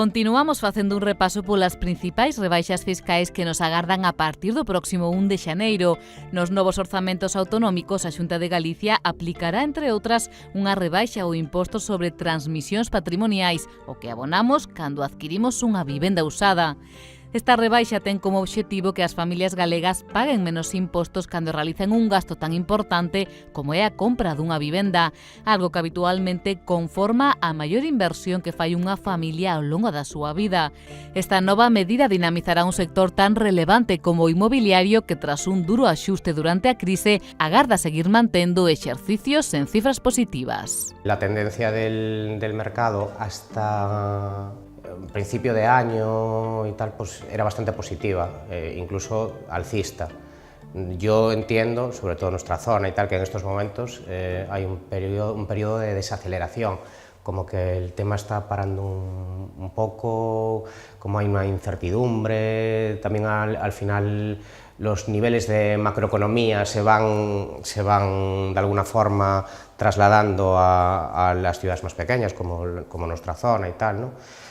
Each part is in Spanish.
Continuamos facendo un repaso polas principais rebaixas fiscais que nos agardan a partir do próximo 1 de xaneiro. Nos novos orzamentos autonómicos, a Xunta de Galicia aplicará, entre outras, unha rebaixa ou imposto sobre transmisións patrimoniais, o que abonamos cando adquirimos unha vivenda usada. Esta rebaixa ten como obxectivo que as familias galegas paguen menos impostos cando realizan un gasto tan importante como é a compra dunha vivenda, algo que habitualmente conforma a maior inversión que fai unha familia ao longo da súa vida. Esta nova medida dinamizará un sector tan relevante como o inmobiliario que, tras un duro axuste durante a crise, agarda seguir mantendo exercicios en cifras positivas. La tendencia del mercado hasta principio de año y tal, pues era bastante positiva, incluso alcista. Yo entiendo, sobre todo en nuestra zona y tal, que en estos momentos hay un periodo de desaceleración, como que el tema está parando un poco, como hay una incertidumbre, también al final los niveles de macroeconomía se van de alguna forma trasladando a las ciudades más pequeñas, como nuestra zona y tal, ¿no?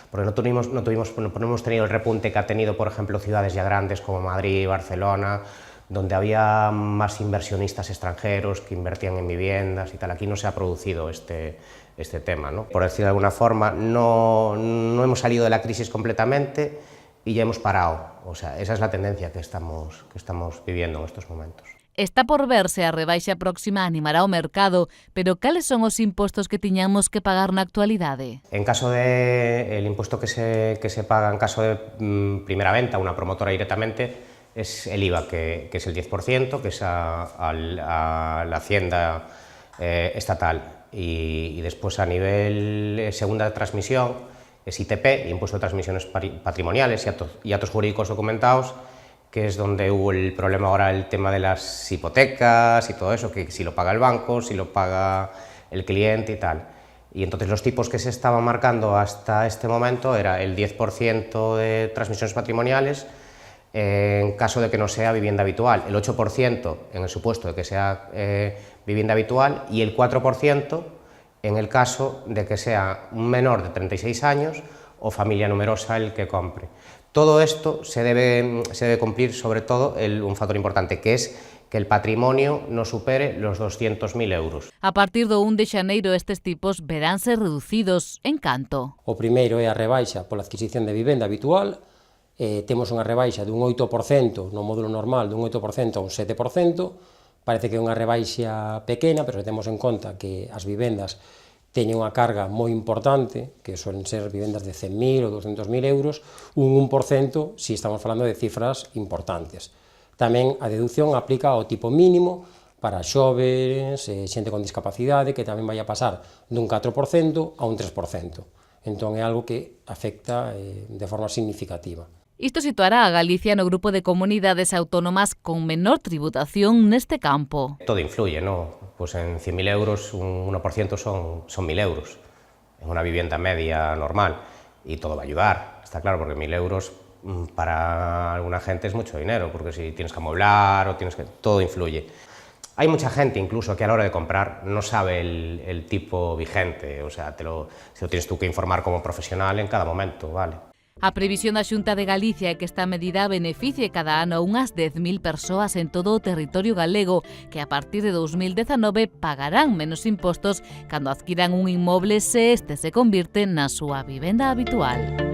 Porque no hemos tenido el repunte que ha tenido, por ejemplo, ciudades ya grandes como Madrid, Barcelona, donde había más inversionistas extranjeros que invertían en viviendas y tal. Aquí no se ha producido este tema, ¿no? Por decir de alguna forma, no hemos salido de la crisis completamente y ya hemos parado. O sea, esa es la tendencia que estamos viviendo en estos momentos. Está por verse a rebaixa próxima animará o mercado, pero cales son os impostos que tiñamos que pagar na actualidade? En caso de el impuesto que se paga en caso de primera venta, una promotora directamente, es el IVA, que es el 10%, que es a la Hacienda estatal. Y después a nivel segunda transmisión es ITP, Impuesto de Transmisiones Patrimoniales y Actos Jurídicos Documentados, que es donde hubo el problema ahora, el tema de las hipotecas y todo eso, que si lo paga el banco, si lo paga el cliente y tal. Y entonces los tipos que se estaban marcando hasta este momento era el 10% de transmisiones patrimoniales en caso de que no sea vivienda habitual, el 8% en el supuesto de que sea vivienda habitual y el 4% en el caso de que sea un menor de 36 años o familia numerosa el que compre. Todo esto se debe cumplir, sobre todo, un factor importante, que es que el patrimonio no supere los 200.000 euros. A partir do 1 de xaneiro estes tipos veránse reducidos en canto. O primeiro é a rebaixa pola adquisición de vivenda habitual. Temos unha rebaixa dun 8% no módulo normal, dun 8% a un 7%. Parece que é unha rebaixa pequena, pero se temos en conta que as vivendas teñen unha carga moi importante, que suelen ser vivendas de 100.000 ou 200.000 euros, un 1% si estamos falando de cifras importantes. Tamén a deducción aplica ao tipo mínimo para xoves, xente con discapacidade, que tamén vai a pasar dun 4% a un 3%. Entón é algo que afecta de forma significativa. Isto situará a Galicia no grupo de comunidades autónomas con menor tributación neste campo. Todo influye, ¿no? Pues en 100.000 euros un 1% son 1.000 euros en una vivienda media normal y todo va a ayudar, está claro, porque 1.000 euros para alguna gente es mucho dinero, porque si tienes que amoblar o todo influye. Hay mucha gente incluso que a la hora de comprar no sabe el tipo vigente, o sea, se lo tienes tú que informar como profesional en cada momento, ¿vale? A previsión da Xunta de Galicia é que esta medida beneficie cada ano unhas 10.000 persoas en todo o territorio galego que a partir de 2019 pagarán menos impostos cando adquiran un inmoble se este se convirte na súa vivenda habitual.